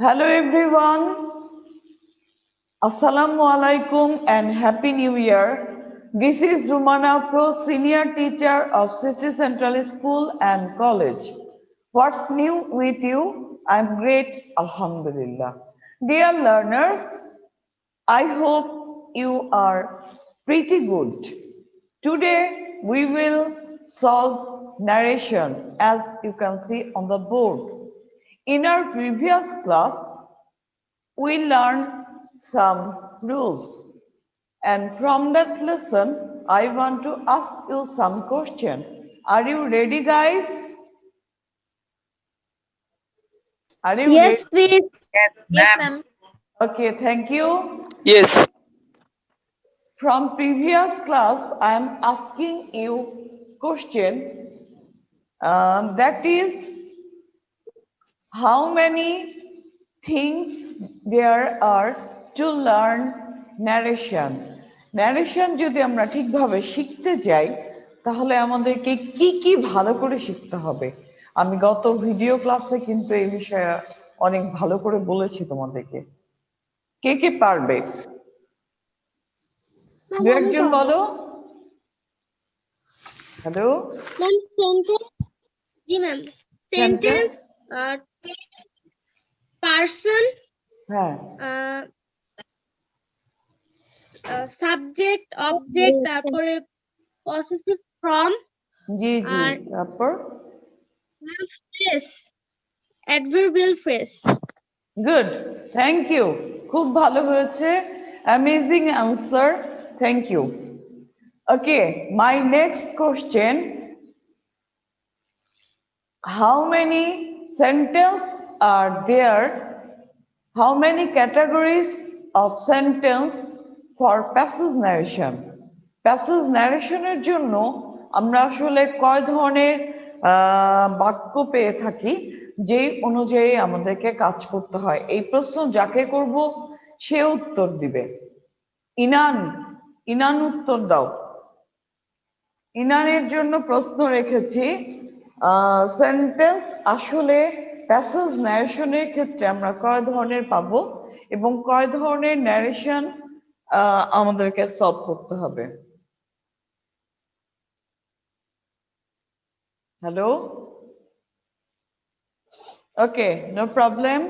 Hello everyone. Assalamu alaikum and happy new year. This is Rumana Pro, senior teacher of City Central School and College. What's new with you? I'm great, Alhamdulillah. Dear learners, I hope you are pretty good. Today we will solve narration as you can see on the board. In our previous class, we learned some rules. And from that lesson, I want to ask you some question. Are you ready, guys? Are you Yes, ready? please. Yes, Yes, ma'am. ma'am. Okay, thank you. Yes. From previous class, I am asking you question that is how many things there are to learn narration. Narration যদি আমরা ঠিকভাবে শিখতে যাই তাহলে আমাদেরকে কি কি ভালো করে শিখতে হবে। আমি গত ভিডিও ক্লাসে কিন্তু এই বিষয়ে অনেক ভালো করে বলেছি তোমাদেরকে। কে কে পারবে? দু একজন বলো। Hello, Ma'am, sentence. जी ma'am. সেন্টেন্স। Sentence. Person. হ্যাঁ, Uh, subject. Object. তারপরে possessive from. জি জি, আর তারপর phrase. Adverbial phrase. Good, thank you, খুব ভালো হয়েছে, amazing answer, thank you. Okay, my next question, how many sentence are there, how many categories of sentence for passage narration? Passage ন্যারেশনের জন্য আমরা আসলে কয় ধরনের বাক্য পেয়ে থাকি যে অনুযায়ী আমাদেরকে কাজ করতে হয়? এই প্রশ্ন যাকে করব সে উত্তর দিবে। ইনান, ইনান উত্তর দাও। ইনানের জন্য প্রশ্ন রেখেছি, সেন্টেন্স আসলে প্যাসেজ ন্যারেশনের ক্ষেত্রে আমরা কয় ধরনের পাবো এবং কয় ধরনের ন্যারেশন আমাদেরকে সলভ করতে হবে। হ্যালো, ওকে, নো প্রবলেম।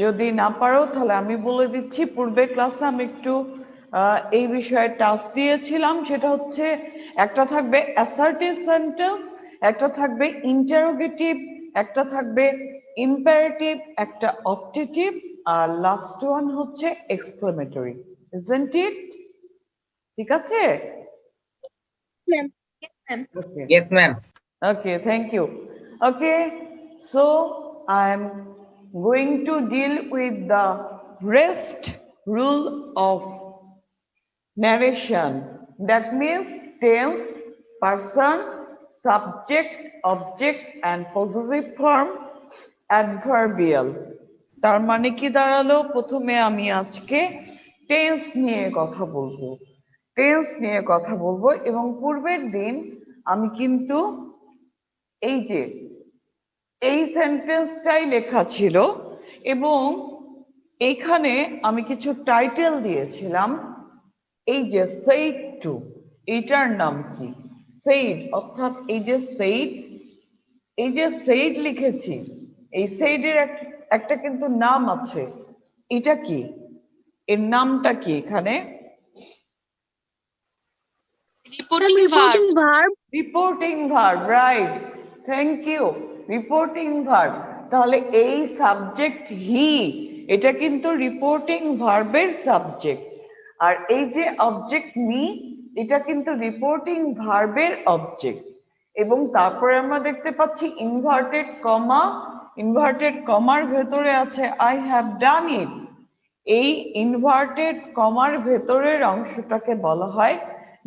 যদি না পারো তাহলে আমি বলে দিচ্ছি, পূর্বের ক্লাসে আমি একটু এই বিষয়ে টাস্ক দিয়েছিলাম, সেটা হচ্ছে একটা থাকবে অ্যাসার্টিভ সেন্টেন্স, একটা থাকবে ইন্টারোগেটিভ, একটা থাকবে ইম্পারেটিভ, একটা অপটেটিভ, আর লাস্ট ওয়ান হচ্ছে এক্সক্লেমেটরি। Isn't it? ঠিক আছে? Ma'am. Yes, ma'am. Okay, Yes, ma'am. okay, thank you. Okay, so I'm going to deal with the rest rule of narration. That means tense, person, subject, object, and possessive form, adverbial. তার মানে কি দাঁড়ালো? প্রথমে আমি আজকে tense নিয়ে কথা বলবো, টেন্স নিয়ে কথা বলবো এবং পূর্বের দিন আমি কিন্তু এই যে এই সেন্টেন্সটাই লেখা ছিল এবং এইখানে আমি কিছু টাইটেল দিয়েছিলাম। এই যে সেইড টু, এইটার নাম কি? সেইড, অর্থাৎ এই যে সেইড, এই যে সেইড লিখেছি, এই সেইডের একটা কিন্তু নাম আছে। এটা কি? এর নামটা কি এখানে? Reporting verb. Reporting verb, right, thank you, reporting verb. তাহলে এই সাবজেক্ট হি, এটা কিন্তু রিপোর্টিং ভার্বের সাবজেক্ট, আর এই যে অবজেক্ট মি, এটা কিন্তু রিপোর্টিং ভার্বের অবজেক্ট। এবং তারপরে আমরা দেখতে পাচ্ছি ইনভার্টেড কমা, ইনভার্টেড কমার ভেতরে আছে আই হ্যাভ ডান ইট। এই ইনভার্টেড কমার ভেতরের অংশটাকে বলা হয়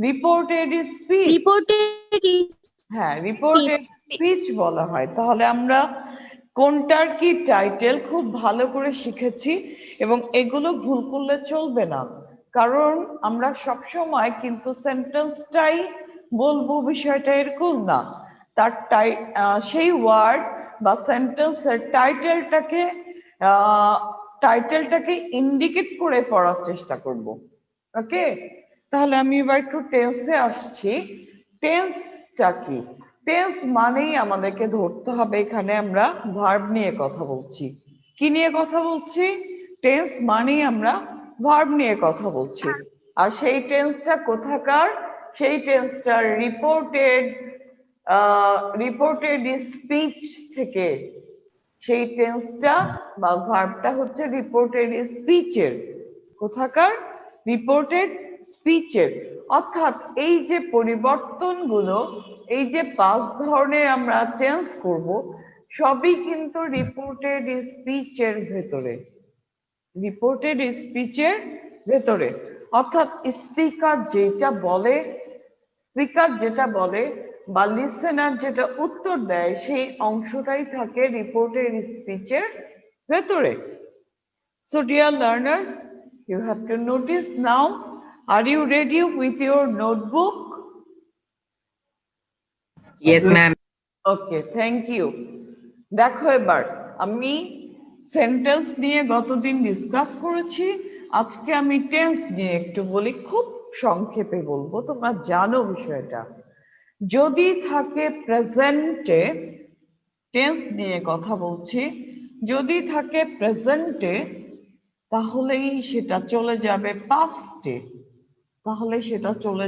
রিপোর্টেড স্পিচ। Reported is হ্যাঁ, রিপোর্টেড স্পিচ বলা হয়। তাহলে আমরা কোনটার কি টাইটেল খুব ভালো করে শিখেছি এবং এগুলো ভুল করলে চলবে না, কারণ আমরা সবসময় কিন্তু সেন্টেন্সটাই বলবো, বিষয়টা এরকম না। তার সেই ওয়ার্ড বা সেন্টেন্সের টাইটেলটাকে টাইটেলটাকে ইন্ডিকেট করে পড়ার চেষ্টা করব। ওকে, তাহলে আমি এবার একটু টেন্সে আসছি। টেন্সটা কি? টেন্স মানেই আমাদেরকে ধরতে হবে এখানে আমরা ভার্ব নিয়ে কথা বলছি। কি নিয়ে কথা বলছি? টেন্স মানেই আমরা ভার্ব নিয়ে কথা বলছি। আর সেই টেন্সটা কোথাকার? সেই টেন্সটা রিপোর্টেড স্পিচ থেকে। সেই টেন্সটা বা ভার্বটা হচ্ছে রিপোর্টেড স্পিচের। কোথাকার? রিপোর্টেড স্পিচের। অর্থাৎ এই যে পরিবর্তনগুলো, এই যে 5 ধরনের আমরা চেঞ্জ করব, সবই কিন্তু রিপোর্টেড স্পিচের ভেতরে। রিপোর্টেড স্পিচের ভেতরে, অর্থাৎ স্পিকার যেটা বলে বা লিসেনার যেটা উত্তর দেয়, সেই অংশটাই থাকে রিপোর্টেড স্পিচের ভেতরে। So dear learners, you have to notice now. Are you ready with your notebook? Yes, ma'am. Okay, thank you. দেখো এবার আমি সেন্টেন্স নিয়ে গতদিন ডিসকাস করেছি, আজকে আমি টেন্স নিয়ে একটু বলি, খুব সংক্ষেপে বলবো, তোমরা জানো বিষয়টা। যদি থাকে প্রেজেন্টে, টেন্স নিয়ে কথা বলছি, যদি থাকে প্রেজেন্টে তাহলেই সেটা চলে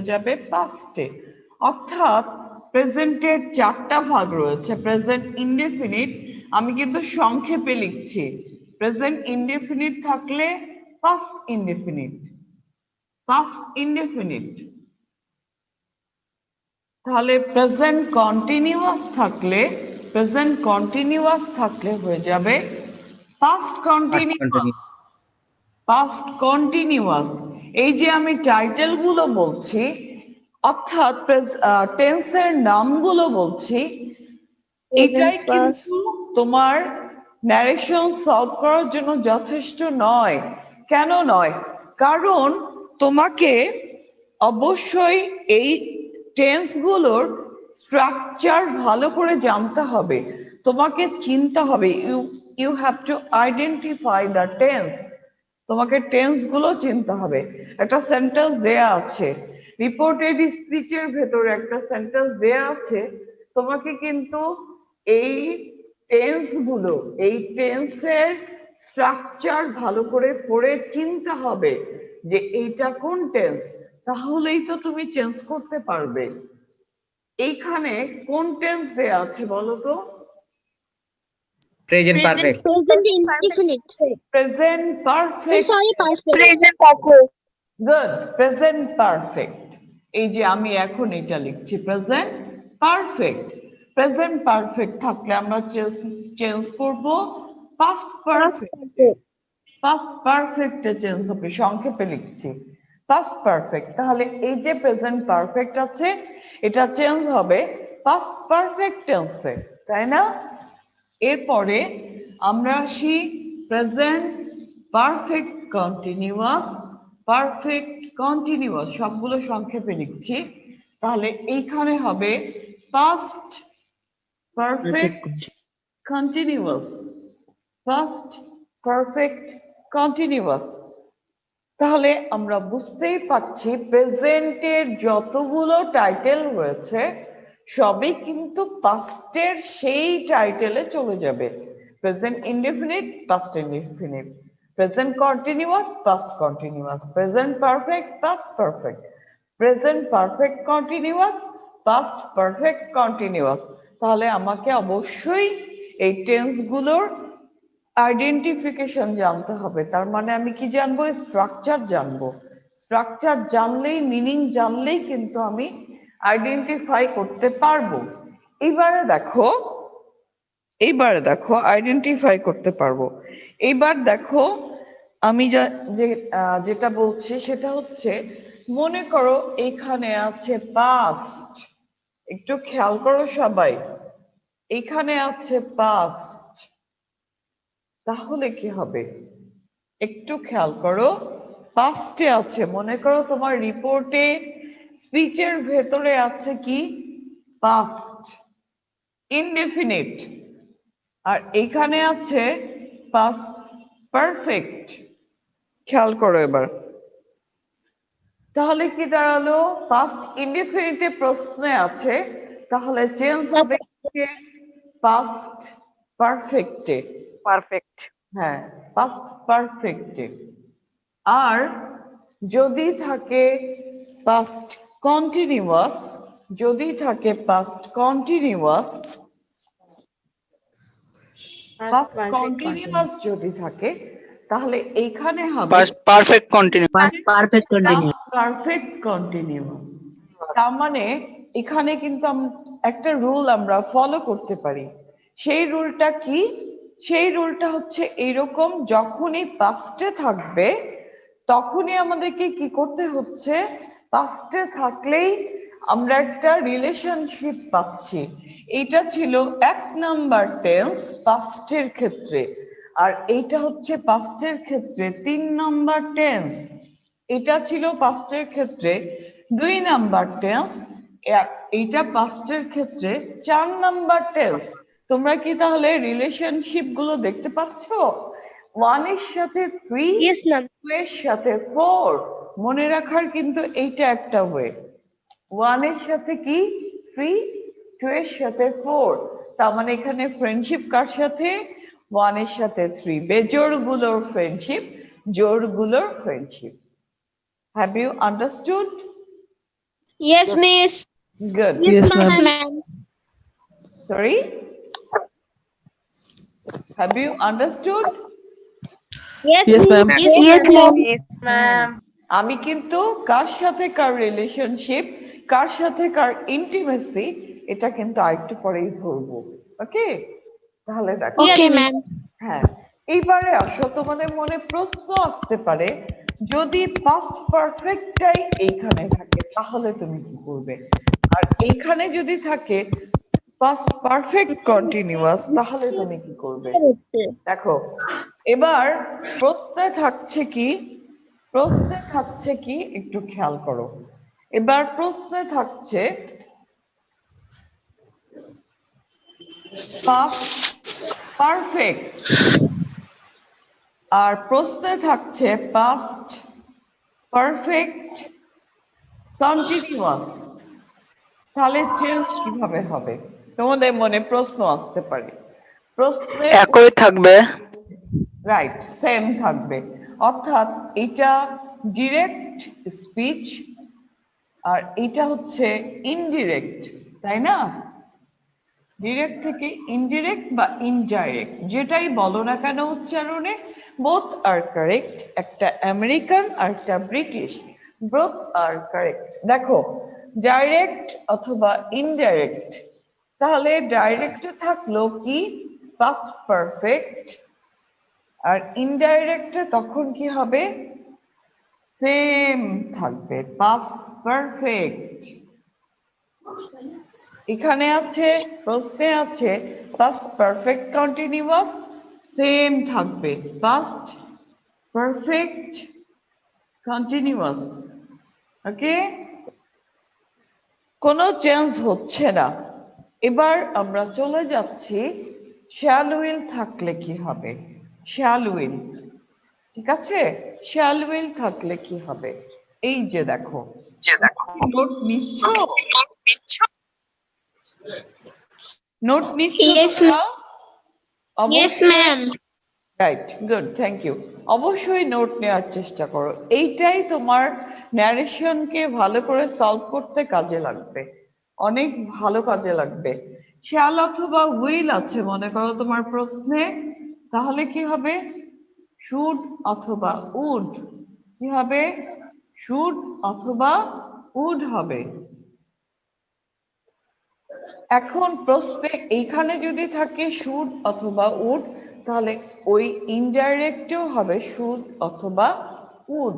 যাবে পাস্টে। অর্থাৎ প্রেজেন্টের 4টা ভাগ রয়েছে। প্রেজেন্ট ইনডেফিনিট, আমি কিন্তু সংক্ষেপে লিখছি। প্রেজেন্ট ইনডেফিনিট থাকলে পাস্ট ইনডেফিনিট, তাহলে প্রেজেন্ট কন্টিনিউয়াস থাকলে হয়ে যাবে পাস্ট কন্টিনিউয়াস। এই যে আমি টাইটেল গুলো বলছি, অর্থাৎ টেন্সের নামগুলো বলছি, এটাই কিন্তু তোমার ন্যারেশন সলভ করার জন্য যথেষ্ট নয়। কেন নয়? কারণ তোমাকে অবশ্যই এই টেন্স গুলোর স্ট্রাকচার ভালো করে জানতে হবে, তোমাকে চিনতে হবে। You have to identify the tense. তোমাকে টেন্স গুলো চিনতে হবে। একটা সেন্টেন্স দেয়া আছে, রিপোর্টেড স্পিচের ভেতরে একটা সেন্টেন্স দেয়া আছে, তোমাকে কিন্তু এই টেন্সের স্ট্রাকচার ভালো করে পড়ে চিনতে হবে যে এইটা কোন টেন্স, তাহলেই তো তুমি চেঞ্জ করতে পারবে। এইখানে কোন টেন্স দেয়া আছে বলো তো? Present perfect. Present indefinite. Present perfect. Sorry, perfect. Good, present perfect. এই যে আমি এখন এটা লিখছি প্রেজেন্ট পারফেক্ট থাকলে আমরা চেঞ্জ করব পাস্ট পারফেক্টে চেঞ্জ হবে, সংক্ষেপে লিখছি পাস্ট পারফেক্ট। তাহলে এই যে প্রেজেন্ট পারফেক্ট আছে, এটা চেঞ্জ হবে পাস্ট পারফেক্ট টেন্সে, তাই না? এরপরে আমরা আসি প্রেজেন্ট পারফেক্ট কন্টিনিউয়াস, সবগুলো সংক্ষেপে লিখছি। তাহলে এইখানে হবে পাস্ট পারফেক্ট কন্টিনিউয়াস। তাহলে আমরা বুঝতেই পারছি প্রেজেন্টের যতগুলো টাইটেল রয়েছে সবই কিন্তু পাস্টের সেই টাইটেলে চলে যাবে। Present indefinite, past indefinite, present continuous, past continuous, present perfect, past perfect, present perfect continuous, past perfect continuous. তাহলে আমাকে অবশ্যই এই টেন্স গুলোর আইডেন্টিফিকেশন জানতে হবে। তার মানে আমি কি জানবো? স্ট্রাকচার জানবো। স্ট্রাকচার জানলেই, মিনিং জানলেই কিন্তু আমি আইডেন্টিফাই করতে পারবো। এইবারে দেখো আইডেন্টিফাই করতে পারবো। এইবার দেখো আমি যেটা বলছি সেটা হচ্ছে, মনে করো এখানে আছে পাস্ট, একটু খেয়াল করো সবাই, এখানে আছে পাস্ট, তাহলে কি হবে? একটু খেয়াল করো, পাস্টে আছে, মনে করো তোমার রিপোর্টে স্পিচের ভেতরে আছে কি? Past indefinite. আর এখানে আছে পাস্ট পারফেক্ট। খেয়াল করো এবার, তাহলে কি দাঁড়ালো? পাস্ট ইনডিফিনিটে প্রশ্নে আছে, তাহলে চেঞ্জ হবে পাস্ট পারফেক্টে। পারফেক্ট। হ্যাঁ, পাস্ট পারফেক্টে। আর যদি থাকে পাস্ট কন্টিনিউয়াস, যদি থাকে পাস্ট কন্টিনিউয়াস, পাস্ট কন্টিনিউয়াস যদি থাকে, তাহলে এইখানে হবে perfect continue. Perfect continue. Perfect continuous. তার মানে এখানে কিন্তু একটা রুল আমরা ফলো করতে পারি। সেই রুলটা কি? সেই রুলটা হচ্ছে এইরকম, যখনই পাস্টে থাকবে তখনই আমাদেরকে কি করতে হচ্ছে, পাস্টে থাকলেই আমরা একটা রিলেশনশিপ পাচ্ছি। এইটা ছিল 1 নাম্বার টেন্স পাস্টের ক্ষেত্রে, আর এইটা হচ্ছে পাস্টের ক্ষেত্রে 3 নাম্বার টেন্স। এটা ছিল পাস্টের ক্ষেত্রে 2 নাম্বার টেন্স, এইটা পাস্টের ক্ষেত্রে 4 নাম্বার টেন্স। তোমরা কি তাহলে রিলেশনশিপ গুলো দেখতে পাচ্ছো? 1 এর সাথে 3, Yes, ma'am. 2 এর সাথে 4। মনে রাখার কিন্তু এইটা একটা ওয়ে। 1 এর সাথে কি 3, 2 এর সাথে 4। তার মানে এখানে ফ্রেন্ডশিপ কার সাথে? 1 এর সাথে 3। বেজোড় গুলোর ফ্রেন্ডশিপ, জোড় গুলোর friendship. Have you understood? Yes, miss. Good. Yes, Yes, ma'am. ma'am. Sorry? Have you understood? Yes, Yes, ma'am. Yes, ma'am. Ma'am. আমি কিন্তু কার সাথে কার রিলেশনশিপ, কার সাথে কার ইন্টিমেসি, এটা কিন্তু আরেকটু পরেই ধরবো। ওকে, তাহলে দেখো। Okay, ma'am. হ্যাঁ, এইবারে আসো, তোমাদের মনে প্রশ্ন আসতে পারে, যদি পাস্ট পারফেক্টটাই এইখানে থাকে তাহলে তুমি কি করবে? আর এইখানে যদি থাকে পাস্ট পারফেক্ট কন্টিনিউয়াস, তাহলে তুমি কি করবে? দেখো, এবার প্রশ্নে থাকছে কি, প্রশ্নে থাকছে কি একটু খেয়াল করো। এবার প্রশ্নে থাকছে পাস্ট পারফেক্ট, আর প্রশ্নে থাকছে পাস্ট পারফেক্ট কন্টিনিউয়াস। তাহলে চেঞ্জ কিভাবে হবে? তোমাদের মনে প্রশ্ন আসতে পারে। প্রশ্নে একই থাকবে। রাইট, সেম থাকবে। অর্থাৎ এটা ডিরেক্ট স্পিচ আর এটা হচ্ছে ইনডিরেক্ট, তাই না? ডিরেক্ট থেকে ইনডিরেক্ট বা ইনডাইরেক্ট, যেটাই বলো না কেন উচ্চারণে, বোথ আর কারেক্ট। একটা আমেরিকান আর একটা ব্রিটিশ, বোথ আর কারেক্ট। দেখো, ডাইরেক্ট অথবা ইনডাইরেক্ট, তাহলে ডাইরেক্টে থাকলো কি পাস্ট পারফেক্ট, আর ইনডাইরেক্টে তখন কি হবে? সেম থাকবে, পাস্ট পারফেক্ট। এখানে আছে, প্রশ্নে আছে পাস্ট পারফেক্ট কন্টিনিউয়াস, সেম থাকবে পাস্ট পারফেক্ট কন্টিনিউয়াস। ওকে, কোনো চেঞ্জ হচ্ছে না। এবার আমরা চলে যাচ্ছি শ্যাল উইল থাকলে কি হবে। শ্যাল উইল, ঠিক আছে, শ্যাল উইল থাকলে কি হবে? এই যে দেখো, নোট নিচ্ছ? নোট নিচ্ছ Yes, তোমরা? Yes, ma'am. Right, good, thank you. অবশ্যই নোট নেওয়ার চেষ্টা করো, এইটাই তোমার ন্যারেশনকে ভালো করে সলভ করতে কাজে লাগবে, অনেক ভালো কাজে লাগবে। শ্যাল অথবা উইল আছে মনে করো তোমার প্রশ্নে, তাহলে কি হবে? শুড অথবা উড। কি হবে? শুড অথবা উড হবে। এখন প্রশ্নে এইখানে যদি থাকে শুড অথবা উড, তাহলে ওই ইনডাইরেক্টেও হবে শুড অথবা উড।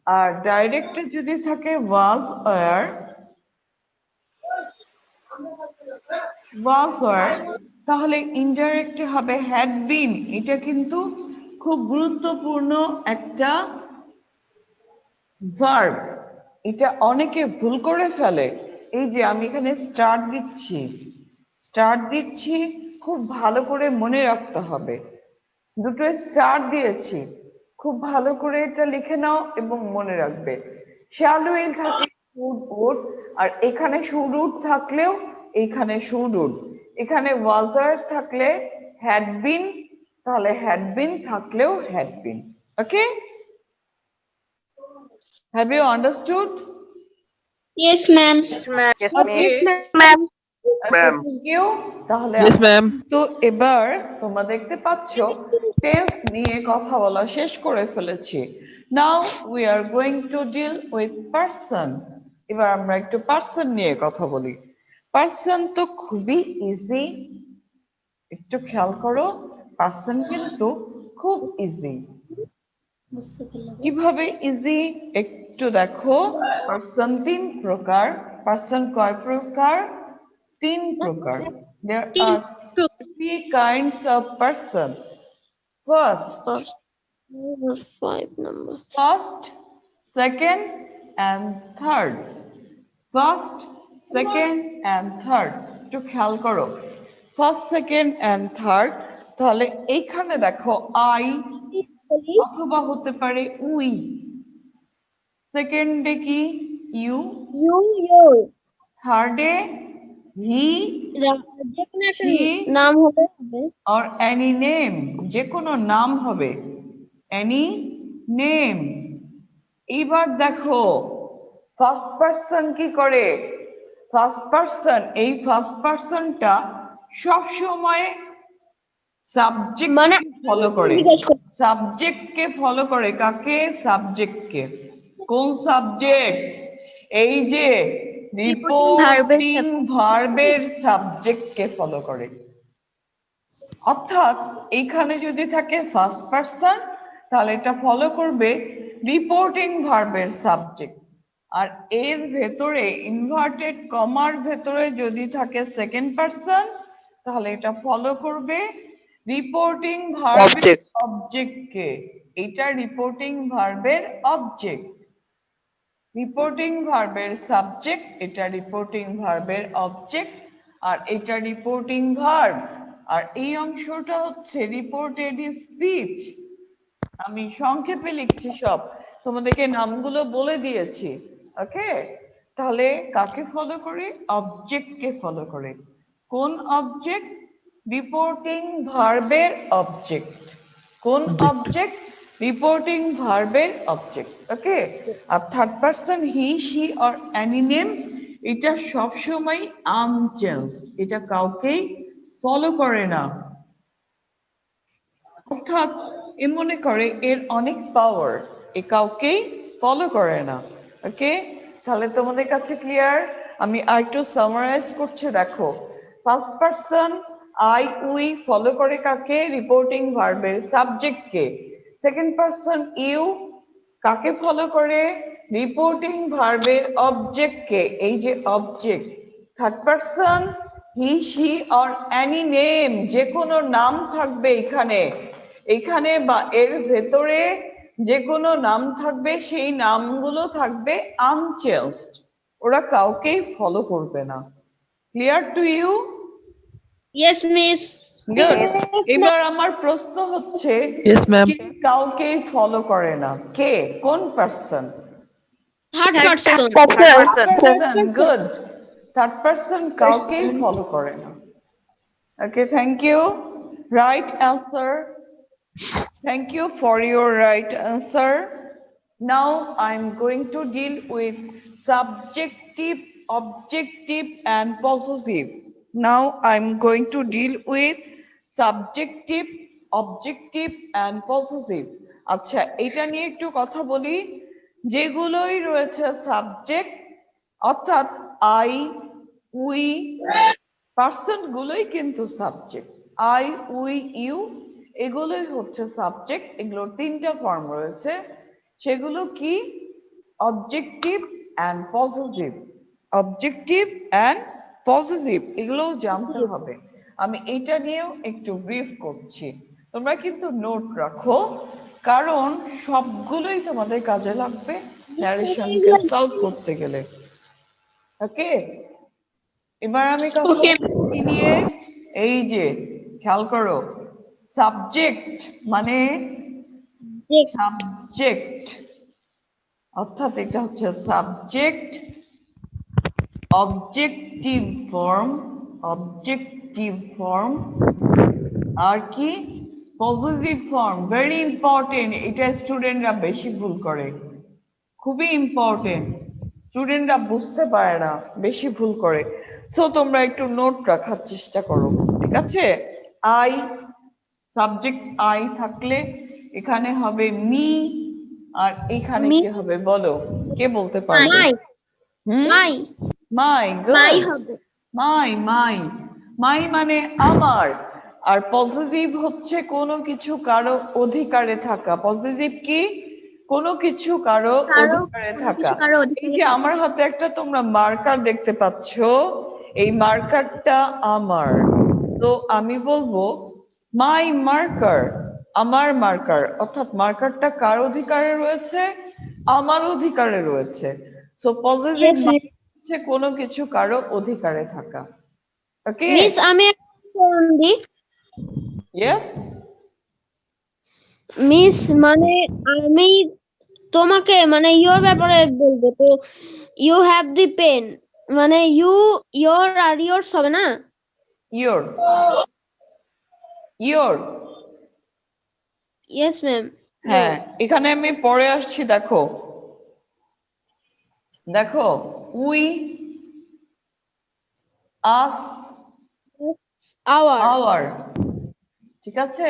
আর ডাইরেক্টে যদি থাকে ওয়াজ ওয়্যার, ওয়াজ ওয়্যার, তাহলে ইনডাইরেক্টে হবে হ্যাড বিন। এটা কিন্তু খুব গুরুত্বপূর্ণ একটা ভার্ব, এটা অনেকে ভুল করে ফেলে। এই যে আমি এখানে স্টার্ট দিচ্ছি, স্টার্ট দিচ্ছি, খুব ভালো করে মনে রাখতে হবে। দুটো স্টার দিয়েছি, খুব ভালো করে এটা লিখে নাও এবং মনে রাখবে শ্যাল উইল থাকে শুড উড, আর এখানে শুড উড থাকলেও এইখানে শুড উড, এখানে ওয়াজার থাকলে হ্যাড বিন, তাহলে হ্যাড বিন থাকলেও had been. Okay, have you understood? Yes, ma'am. Yes, ma'am. Yes, Okay. ma'am. Ma'am. Thank you. তাহলে Yes, ma'am. তো এবার তোমরা দেখতে পাচ্ছ টেন্স নিয়ে কথা বলা শেষ করে ফেলেছি। Now we are going to deal with person. এবার আমরা একটু পারসন নিয়ে কথা বলি। পারসন তো খুবই ইজি, একটু খেয়াল করো, পারসন কিন্তু খুব ইজি। কিভাবে ইজি একটু দেখো। পারসন 3 প্রকার। পারসন কয় প্রকার? 3 প্রকার। There are 3 kinds of person. First, 5 number. first, second, and third. First, second, and third. একটু খেয়াল করো। First, second, and third. তাহলে এইখানে দেখো I অথবা হতে পারে উই। সেকেন্ডে কি? ইউ। You. থার্ডে হি, যে নাম হবে or any name, যে কোনো নাম হবে, any name। এবার দেখো ফার্স্ট পারসন কি করে? ফার্স্ট পারসন, এই ফার্স্ট পারসনটা সব সময় সাবজেক্ট মানে ফলো করে। জিজ্ঞেস করো। সাবজেক্টকে ফলো করে। কাকে? সাবজেক্টকে। কোন সাবজেক্ট? এই যে রিপোর্টিং ভার্বের সাবজেক্টকে ফলো করে। অর্থাৎ এখানে যদি থাকে ফার্স্ট পারসন, তাহলে এটা ফলো করবে রিপোর্টিং ভার্বের সাবজেক্ট। আর এর ভেতরে ইনভার্টেড কমার ভেতরে যদি থাকে সেকেন্ড পারসন, তাহলে এটা ফলো করবে রিপোর্টিং ভার্বের Object. অবজেক্টকে। এটা রিপোর্টিং ভার্বের অবজেক্ট। রিপোর্টিং ভার্বের সাবজেক্ট, এটা রিপোর্টিং ভার্বের অবজেক্ট, আর এটা রিপোর্টিং ভার্ব। আর এই অংশটা হচ্ছে রিপোর্টেড স্পিচ। আমি সংক্ষেপে লিখছি সব, তোমাদেরকে নামগুলো বলে দিয়েছি। ওকে, তাহলে কাকে ফলো করে? অবজেক্টকে ফলো করে। কোন অবজেক্ট? রিপোর্টিং ভার্বের অবজেক্ট। কোন অবজেক্ট? রিপোর্টিং ভার্বের অবজেক্ট। ওকে, আর third person he, she or any name, এটা সবসময় আনচেঞ্জ, এটা কাউকেই ফলো করে না। অর্থাৎ এ মনে করে এর অনেক পাওয়ার, এ কাউকেই ফলো করে না। ওকে, তাহলে তোমাদের কাছে ক্লিয়ার? আমি আরেকটু সামারাইজ করছি, দেখো। First person I we follow করে কাকে? রিপোর্টিং ভার্বের সাবজেক্টকে। সেকেন্ড পারসন ইউ কাকে ফলো করে? রিপোর্টিং ভার্বের অবজেক্টকে, এই যে object. Third person he, she or any name, যে কোনো নাম থাকবে এখানে, এখানে বা এর ভেতরে যে কোনো নাম থাকবে, সেই নামগুলো থাকবে আনচেঞ্জড, ওরা কাউকেই ফলো করবে না। Clear to you? Yes, miss. Good. এবার আমার প্রশ্ন হচ্ছে, Yes, ma'am. কে কাউকেই ফলো করে না? কে? কোন person? Third person. Person. Good. Third person কাউকেই ফলো করে না। Okay, thank you. Right answer. Thank you for your right answer. Now I'm going to deal with subjective, objective, and possessive. Now I'm going to deal with subjective, objective, and possessive. আচ্ছা, এটা নিয়ে একটু কথা বলি। যেগুলোই রয়েছে subject, অর্থাৎ I, we, person গুলোই কিন্তু সাবজেক্ট। আই, উই, ইউ এগুলোই হচ্ছে সাবজেক্ট। এগুলোর 3টা ফর্ম রয়েছে। সেগুলো কি? Objective and positive. Objective and positive এগুলোও জানতে হবে। আমি এটা নিয়েও একটু ব্রিফ করছি, তোমরা কিন্তু নোট রাখো, কারণ সবগুলোই তোমাদের কাজে লাগবে ন্যারেশনকে সলভ করতে গেলে। ওকে, এবার আমি কথা বলছি কি নিয়ে? এই যে খেয়াল করো, সাবজেক্ট মানে Jake. সাবজেক্ট, অর্থাৎ এটা হচ্ছে subject, objective form, objective form, আর কি পজিটিভ ফর্ম। ভেরি ইম্পর্টেন্ট, এটা স্টুডেন্টরা বেশি ভুল করে, খুবই ইম্পর্টেন্ট, স্টুডেন্টরা বুঝতে পারে না, বেশি ভুল করে। সো তোমরা একটু নোট রাখার চেষ্টা করো, ঠিক আছে? আই, সাবজেক্ট আই থাকলে এখানে হবে মি, আর এখানে Me. কি হবে বলো, কে বলতে পারবে? My. Hmm, My. My, My good, হবে। মাই, মাই, মাই মানে আমার। আর পজিটিভ হচ্ছে কোনো কিছু কারো অধিকারে থাকা। পজিটিভ কি? কোনো কিছু কারো অধিকারে থাকা। এই যে আমার হাতে একটা তোমরা মার্কার দেখতে পাচ্ছো, এই মার্কারটা আমার, তো আমি বলবো মাই মার্কার, আমার মার্কার, অর্থাৎ মার্কারটা কার অধিকারে রয়েছে? আমার অধিকারে রয়েছে। So positive Yes, miss. হচ্ছে কোনো কিছু কারো অধিকারে থাকা। ওকে, Miss, আমি একটা উদাহরণ দিই। ইয়েস, মিস মানে আমি তোমাকে মানে ইওর ব্যাপারে বলবো, তো ইউ হ্যাভ দি পেন মানে ইওর আর ইয়োরস হবে না? Your, your, yes ma'am. হ্যাঁ, এখানে আমি পরে আসছি, দেখো, দেখো, উই, আস, আওয়ার। আওয়ার, ঠিক আছে?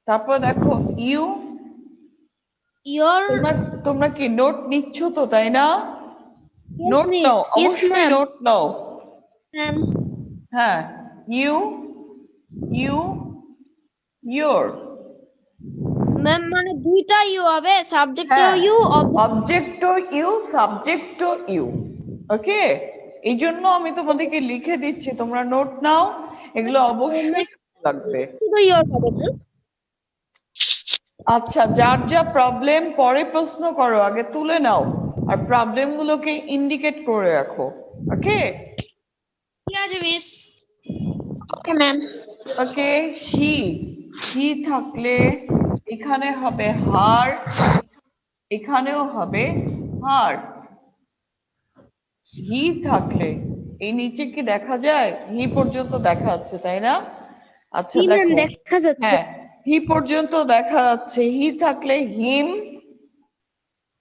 তারপর দেখো ইউ, ইওর। তোমরা তোমরা কি নোট নিচ্ছ তো, তাই না? Yes, note miss. নাও, Yes, অবশ্যই ma'am. নোট নাও। Ma'am. হ্যাঁ, ইউ, ইউ, ইয়োর, ম্যাম মানে দুইটা ইউ হবে, সাবজেক্টও হ্যাঁ, ইউ, অবজেক্টও ইউ, সাবজেক্টও ইউ। ওকে, এই জন্য আমি তোমাদেরকে লিখে দিচ্ছি, তোমরা নোট নাও, এগুলো অবশ্যই লাগবে। শুধু ইওর হবে না? আচ্ছা, যার যা প্রবলেম পরে প্রশ্ন করো, আগে তুলে নাও আর প্রবলেম গুলোকে ইন্ডিকেট করে রাখো। ওকে, ঠিক আছে miss. Okay ma'am. Okay, she, she থাকলে এখানে হবে হার, এখানেও হবে হার। হি থাকলে এই নিচে কি দেখা যায়? হি পর্যন্ত দেখা যাচ্ছে, তাই না? আচ্ছা জি ম্যাম, দেখো, দেখা যাচ্ছে। হ্যাঁ, হি পর্যন্ত দেখা যাচ্ছে। হি থাকলে হিম,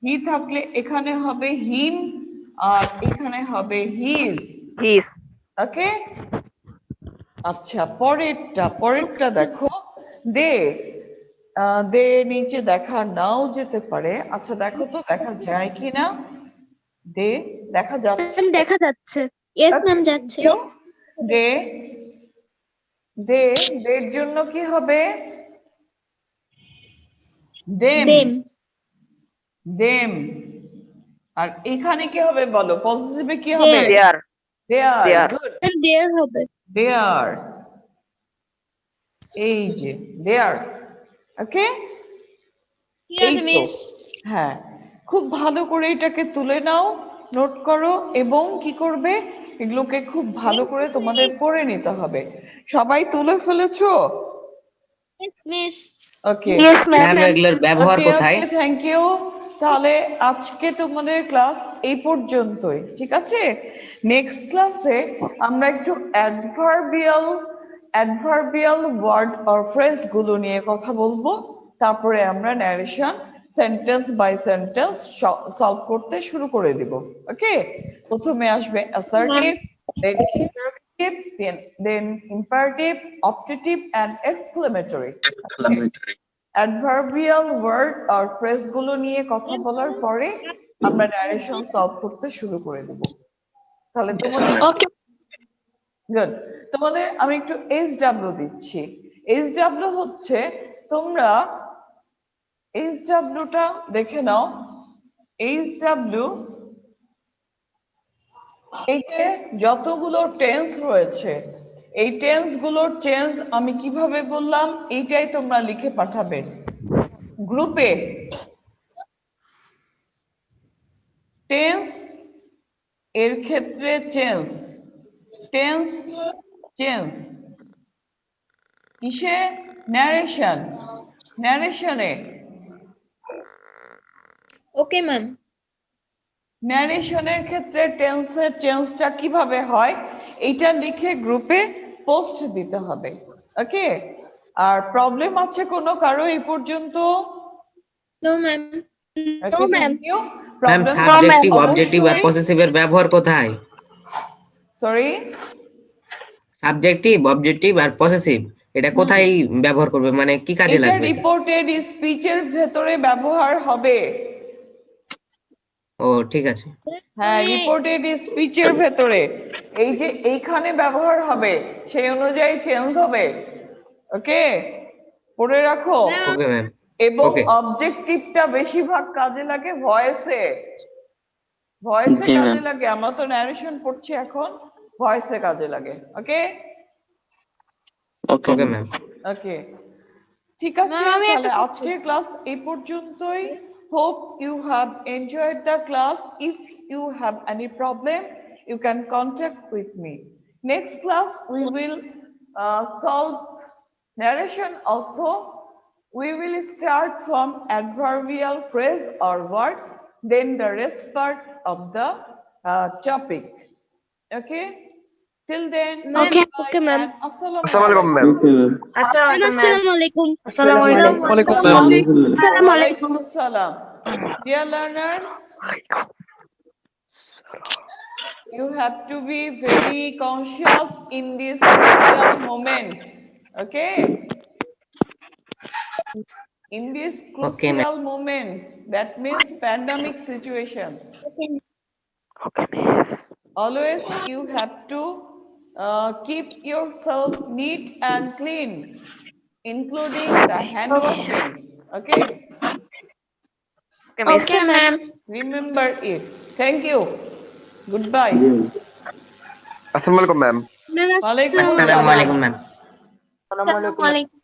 হি থাকলে এখানে হবে হিম, আর এখানে হবে হিজ। His. ওকে, আচ্ছা, পরেরটা দেখো, দে, দে নিচে দেখা নাও যেতে পারে। আচ্ছা দেখো তো দেখা যায় কিনা, দে দেখা যাচ্ছে? ম্যাম দেখা যাচ্ছে। ইয়েস ম্যাম, যাচ্ছে। দে, দে, দের জন্য কি হবে? Them, them. দেম। আর এখানে কি হবে বলো, পজিটিভে কি হবে? There. There, There. Good, there হবে। দেয়ার, এই যে দেয়ার। ওকে, ঠিক এই আছে তো, মিস। হ্যাঁ, খুব ভালো করে এটাকে তুলে নাও, নোট করো, এবং কি করবে, এগুলোকে খুব ভালো করে তোমাদের পড়ে নিতে হবে। সবাই তুলে ফেলেছো? Yes miss. Okay, Yes, ma'am. Ma'am এগুলোর ব্যবহার ওকে, কোথায়? Okay, thank you. তাহলে আজকে তোমাদের ক্লাস এই পর্যন্তই, ঠিক আছে? নেক্সট ক্লাসে আমরা একটু অ্যাডভার্বিয়াল ওয়ার্ড অর ফ্রেজ গুলো নিয়ে কথা বলবো। তারপরে আমরা narration sentence by sentence solve করতে শুরু করে দিব। ওকে, প্রথমে আসবে assertive, then interrogative, then imperative, optative and exclamatory. Adverbial word আর ফ্রেজ গুলো নিয়ে কথা বলার পরে আমরা ন্যারেশন সলভ করতে শুরু করে দেব। তাহলে তোমাদের, ওকে। গুড, তোমাদের আমি একটু এইচডব্লিউ দিচ্ছি। এইচডব্লিউ হচ্ছে, তোমরা এইচডব্লিউটা দেখে নাও। এইচডব্লিউ, এই যে যতগুলো টেন্স রয়েছে, এই টেন্স গুলোর চেঞ্জ আমি কিভাবে বললাম, এইটাই তোমরা লিখে পাঠাবে গ্রুপে। টেন্স এর ক্ষেত্রে চেঞ্জ, টেন্স চেঞ্জ, কিসে? ন্যারেশন, ন্যারেশনে। Okay ma'am. ন্যারেশনের ক্ষেত্রে টেন্সের চেঞ্জটা কিভাবে হয় এইটা লিখে গ্রুপে পোস্ট দিতে হবে। ওকে, আর প্রবলেম আছে কোনো কারো এই পর্যন্ত? No ma'am. No ma'am. Ma'am subjective objective আর পসেসিভের ব্যবহার কোথায়? সরি, সাবজেক্টিভ অবজেক্টিভ আর পসেসিভ এটা কোথায় ব্যবহার করবে, মানে কি কাজে এটা লাগবে? রিপোর্টেড স্পিচের ভেতরে ব্যবহার হবে। ও ঠিক আছে। হ্যাঁ, রিপোর্টেড স্পিচের ভেতরে এই যে এইখানে ব্যবহার হবে সেই অনুযায়ী চেঞ্জ হবে। ওকে, পড়ে রাখো। Okay ma'am. এবং Okay. অবজেক্টিভটা বেশিরভাগ কাজে লাগে ভয়েসে, ভয়েসে জি, কাজে ma'am. লাগে। আমরা তো ন্যারেশন পড়ছি এখন, ভয়েসে কাজে লাগে। ওকে Okay. Okay ma'am. ওকে, ঠিক আছে। Ma'am, আমি তাহলে একটা আজকের ক্লাস এই পর্যন্তই। Hope you have enjoyed the class. If you have any problem you can contact with me. Next class we will solve narration also. We will start from adverbial phrase or word, then the rest part of the topic. Okay? Till then, Okay, bye okay, ma'am. and assalamu Assalamualaikum, ma'am. Assalamualaikum, ma'am. আসসালামু আলাইকুম। আসসালামু আলাইকুম। Walaikum salam. Dear learners, you have to be very conscious in this crucial moment. Okay? In this Okay, ma'am. crucial moment, that means pandemic situation. Okay, miss. Always you have to keep yourself neat and clean, including the hand washing. Okay? Okay, miss. Okay, ma'am. Remember it. Thank you. Goodbye. Assalamualaikum, ma'am. Walaikum আসসালামু আলাইকুম ma'am. Assalamualaikum. আসসালামু আলাইকুম।